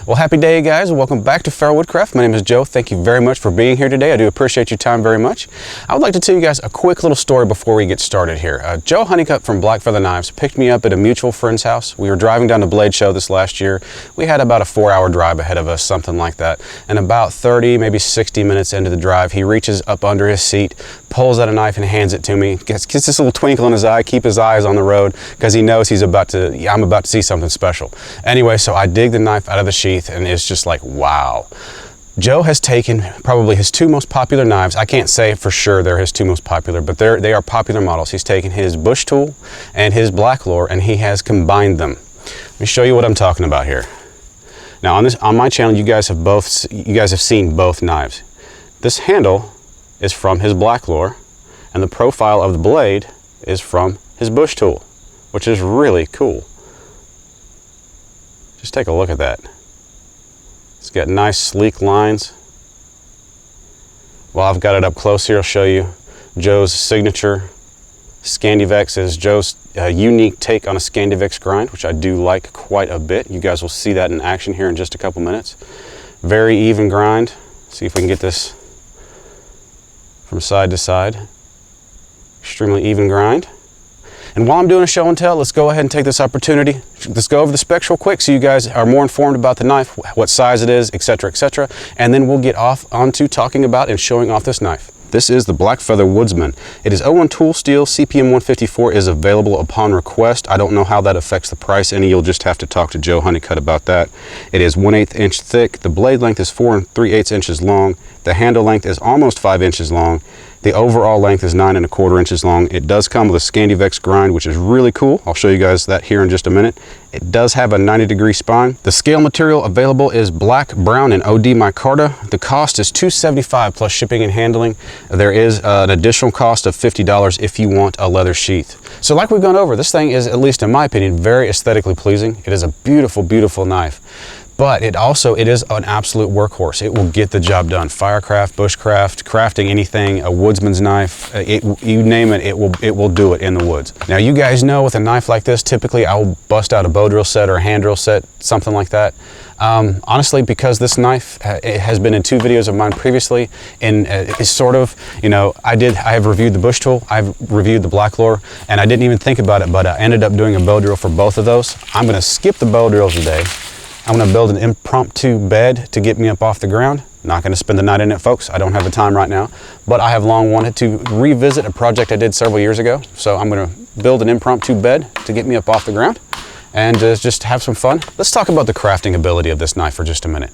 Well, happy day, guys. Welcome back to Feral Woodcraft. My name is Joe. Thank you very much for being here today. I do appreciate your time very much. I would like to tell you guys a quick little story before we get started here. Joe Honeycutt from Blackfeather Knives picked me up at a mutual friend's house. We were driving down to Blade Show this last year. We had about a 4-hour drive ahead of us, something like that. And about 30, maybe 60 minutes into the drive, he reaches up under his seat, pulls out a knife and hands it to me. Gets this little twinkle in his eye, keep his eyes on the road, because he knows I'm about to see something special. Anyway, so I dig the knife out of the sheath, and it's just like, wow. Joe has taken probably his two most popular knives. I can't say for sure they're his two most popular, but they are popular models. He's taken his Bushtool and his Blacklore, and he has combined them. Let me show you what I'm talking about here. Now on my channel, you guys have seen both knives. This handle is from his Blacklore, and the profile of the blade is from his Bushtool, which is really cool. Just take a look at that. It's got nice sleek lines. While I've got it up close here, I'll show you Joe's signature Scandivex. Is Joe's unique take on a Scandivex grind, which I do like quite a bit. You guys will see that in action here in just a couple minutes. Very even grind. See if we can get this from side to side. Extremely even grind. And while I'm doing a show and tell, let's go ahead and take this opportunity. Let's go over the specs real quick so you guys are more informed about the knife, what size it is, etc., etc. And then we'll get off onto talking about and showing off this knife. This is the Blackfeather Woodsman. It is 01 tool steel. CPM 154 is available upon request. I don't know how that affects the price any. You'll just have to talk to Joe Honeycutt about that. It is 1/8 inch thick. The blade length is 4 3/8 inches long. The handle length is almost 5 inches long. The overall length is 9 1/4 inches long. It does come with a Scandivex grind, which is really cool. I'll show you guys that here in just a minute. It does have a 90-degree spine. The scale material available is black, brown, and OD micarta. The cost is $275 plus shipping and handling. There is an additional cost of $50 if you want a leather sheath. So like we've gone over, this thing is, at least in my opinion, very aesthetically pleasing. It is a beautiful, beautiful knife. But it is an absolute workhorse. It will get the job done. Firecraft, bushcraft, crafting anything, a woodsman's knife, you name it, it will do it in the woods. Now you guys know with a knife like this, typically I will bust out a bow drill set or a hand drill set, something like that. Honestly, because this knife it has been in 2 videos of mine previously, and it's sort of, you know, I have reviewed the Bushtool, I've reviewed the Blacklore, and I didn't even think about it, but I ended up doing a bow drill for both of those. I'm gonna skip the bow drills today. I'm gonna build an impromptu bed to get me up off the ground. Not gonna spend the night in it, folks. I don't have the time right now, but I have long wanted to revisit a project I did several years ago. So I'm gonna build an impromptu bed to get me up off the ground and just have some fun. Let's talk about the crafting ability of this knife for just a minute.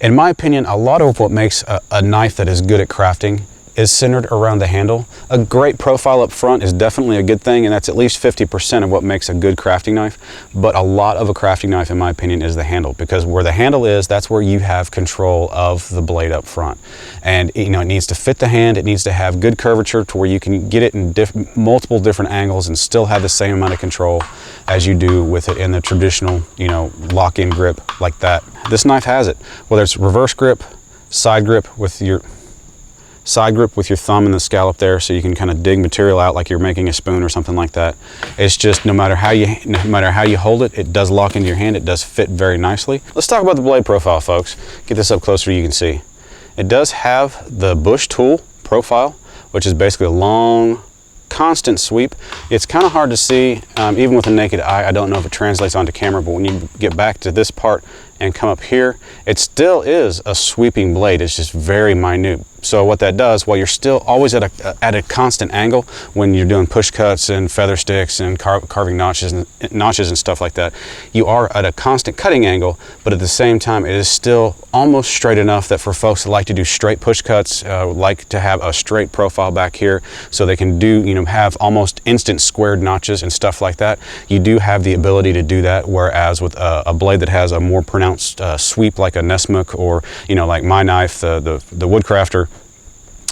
In my opinion, a lot of what makes a knife that is good at crafting is centered around the handle. A great profile up front is definitely a good thing, and that's at least 50% of what makes a good crafting knife. But a lot of a crafting knife, in my opinion, is the handle, because where the handle is, that's where you have control of the blade up front. And you know, it needs to fit the hand, it needs to have good curvature to where you can get it in multiple different angles and still have the same amount of control as you do with it in the traditional, you know, lock-in grip like that. This knife has it, whether it's reverse grip, side grip with your thumb in the scallop there, so you can kind of dig material out like you're making a spoon or something like that. It's just no matter how you hold it, it does lock into your hand. It does fit very nicely. Let's talk about the blade profile, folks. Get this up closer so you can see. It does have the Bushtool profile, which is basically a long, constant sweep. It's kind of hard to see, even with the naked eye. I don't know if it translates onto camera, but when you get back to this part and come up here, it still is a sweeping blade. It's just very minute. So what that does, while you're still always at a constant angle when you're doing push cuts and feather sticks and carving notches and stuff like that, you are at a constant cutting angle, but at the same time it is still almost straight enough that for folks that like to do straight push cuts, like to have a straight profile back here so they can do, you know, have almost instant squared notches and stuff like that. You do have the ability to do that, whereas with a blade that has a more pronounced sweep like a Nessmuk, or, you know, like my knife, the Woodcrafter,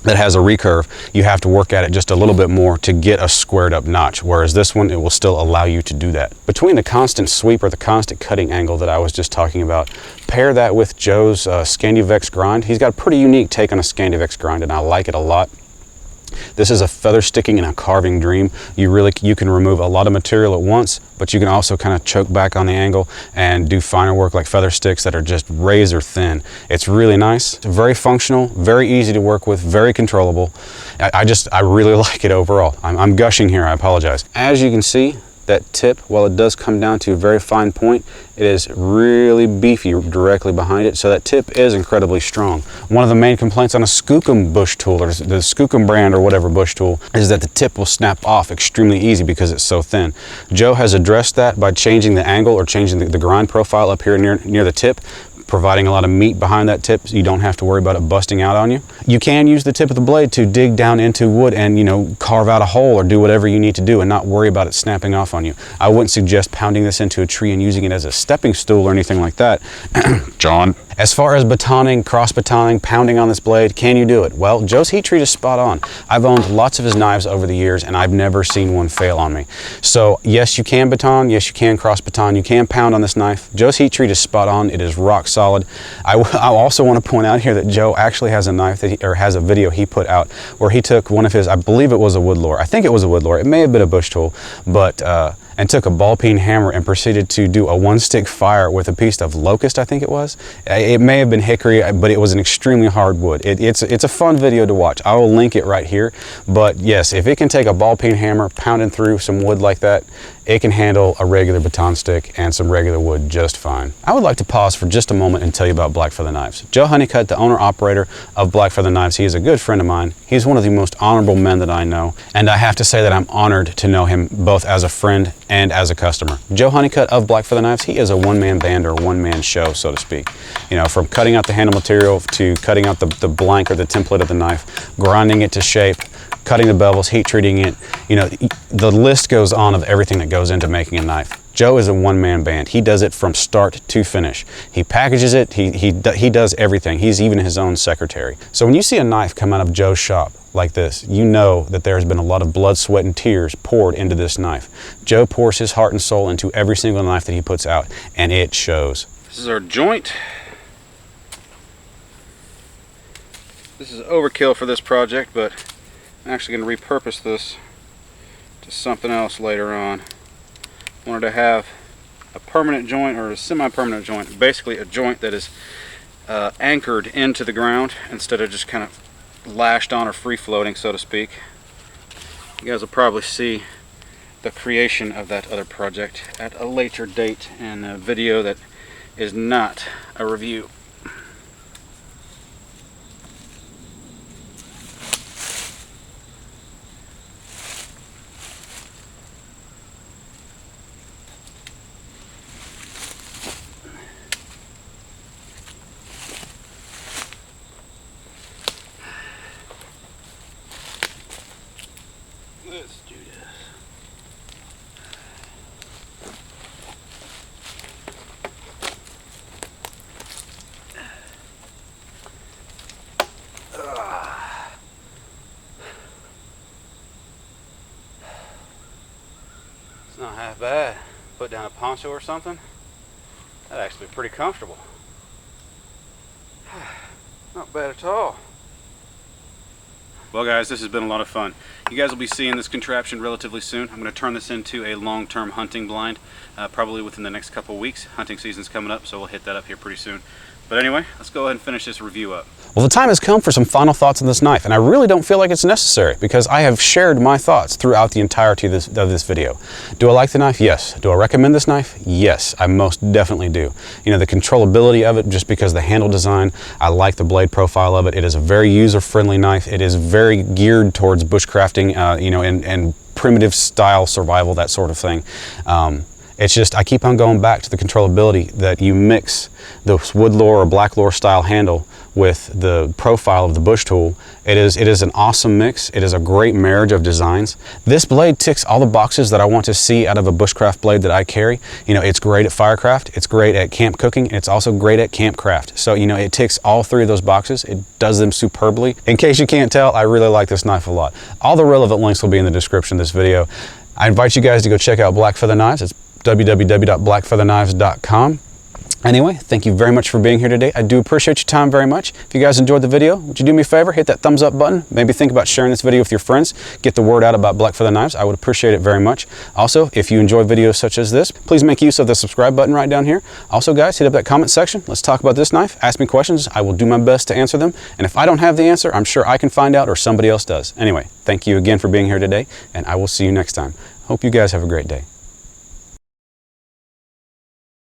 that has a recurve, you have to work at it just a little bit more to get a squared up notch, whereas this one, it will still allow you to do that. Between the constant sweep or the constant cutting angle that I was just talking about, pair that with Joe's Scandivex grind. He's got a pretty unique take on a Scandivex grind, and I like it a lot. This is a feather sticking and a carving dream. You can remove a lot of material at once, but you can also kind of choke back on the angle and do finer work like feather sticks that are just razor thin. It's really nice, very functional, very easy to work with, very controllable. I really like it overall. I'm gushing here, I apologize. As you can see, that tip, while it does come down to a very fine point, it is really beefy directly behind it, so that tip is incredibly strong. One of the main complaints on a Skookum Bushtool, or the Skookum brand or whatever bush tool, is that the tip will snap off extremely easy because it's so thin. Joe has addressed that by changing the angle or changing the grind profile up here near the tip, providing a lot of meat behind that tip so you don't have to worry about it busting out on you. You can use the tip of the blade to dig down into wood and, you know, carve out a hole or do whatever you need to do and not worry about it snapping off on you. I wouldn't suggest pounding this into a tree and using it as a stepping stool or anything like that. John. As far as batoning, cross batoning, pounding on this blade, can you do it? Well, Joe's heat treat is spot on. I've owned lots of his knives over the years and I've never seen one fail on me. So yes, you can baton, yes, you can cross baton, you can pound on this knife. Joe's heat treat is spot on. It is rock solid. I also want to point out here that Joe actually has a knife has a video he put out where he took one of his, I believe it was a Woodlore. I think it was a Woodlore. It may have been a bush tool, but and took a ball peen hammer and proceeded to do a one-stick fire with a piece of locust, I think it was. It may have been hickory, but it was an extremely hard wood. It's a fun video to watch. I will link it right here. But yes, if it can take a ball peen hammer pounding through some wood like that, it can handle a regular baton stick and some regular wood just fine. I would like to pause for just a moment and tell you about Blackfeather Knives. Joe Honeycutt, the owner-operator of Blackfeather Knives, he is a good friend of mine. He's one of the most honorable men that I know, and I have to say that I'm honored to know him both as a friend and as a customer. Joe Honeycutt of Blackfeather Knives, he is a one-man band or one-man show, so to speak. You know, from cutting out the handle material to cutting out the blank or the template of the knife, grinding it to shape, cutting the bevels, heat treating it. You know, the list goes on of everything that goes into making a knife. Joe is a one-man band. He does it from start to finish. He packages it, he does everything. He's even his own secretary. So when you see a knife come out of Joe's shop like this, you know that there's been a lot of blood, sweat, and tears poured into this knife. Joe pours his heart and soul into every single knife that he puts out, and it shows. This is our joint. This is overkill for this project, but I'm actually going to repurpose this to something else later on. Wanted to have a permanent joint or a semi-permanent joint, basically a joint that is anchored into the ground instead of just kind of lashed on or free-floating, so to speak. You guys will probably see the creation of that other project at a later date in a video that is not a review. Let's do this. It's not half bad. Put down a poncho or something. That'd actually be pretty comfortable. Not bad at all. Well guys, this has been a lot of fun. You guys will be seeing this contraption relatively soon. I'm going to turn this into a long-term hunting blind, probably within the next couple of weeks. Hunting season's coming up, so we'll hit that up here pretty soon. But anyway, let's go ahead and finish this review up. Well, the time has come for some final thoughts on this knife, and I really don't feel like it's necessary because I have shared my thoughts throughout the entirety of this video. Do I like the knife? Yes. Do I recommend this knife? Yes, I most definitely do. You know, the controllability of it, just because of the handle design, I like the blade profile of it. It is a very user-friendly knife. It is very geared towards bushcrafting, you know, and primitive style survival, that sort of thing. It's just, I keep on going back to the controllability that you mix the Woodlore or Blacklore style handle with the profile of the bush tool. It is an awesome mix. It is a great marriage of designs. This blade ticks all the boxes that I want to see out of a bushcraft blade that I carry. You know, it's great at firecraft, it's great at camp cooking, and it's also great at campcraft. So, you know, it ticks all three of those boxes. It does them superbly. In case you can't tell, I really like this knife a lot. All the relevant links will be in the description of this video. I invite you guys to go check out Blackfeather Knives. It's www.blackfeatherknives.com. Anyway, thank you very much for being here today. I do appreciate your time very much. If you guys enjoyed the video, would you do me a favor? Hit that thumbs up button. Maybe think about sharing this video with your friends. Get the word out about Blackfeather knives. I would appreciate it very much. Also, if you enjoy videos such as this, please make use of the subscribe button right down here. Also, guys, hit up that comment section. Let's talk about this knife. Ask me questions. I will do my best to answer them. And if I don't have the answer, I'm sure I can find out or somebody else does. Anyway, thank you again for being here today, and I will see you next time. Hope you guys have a great day.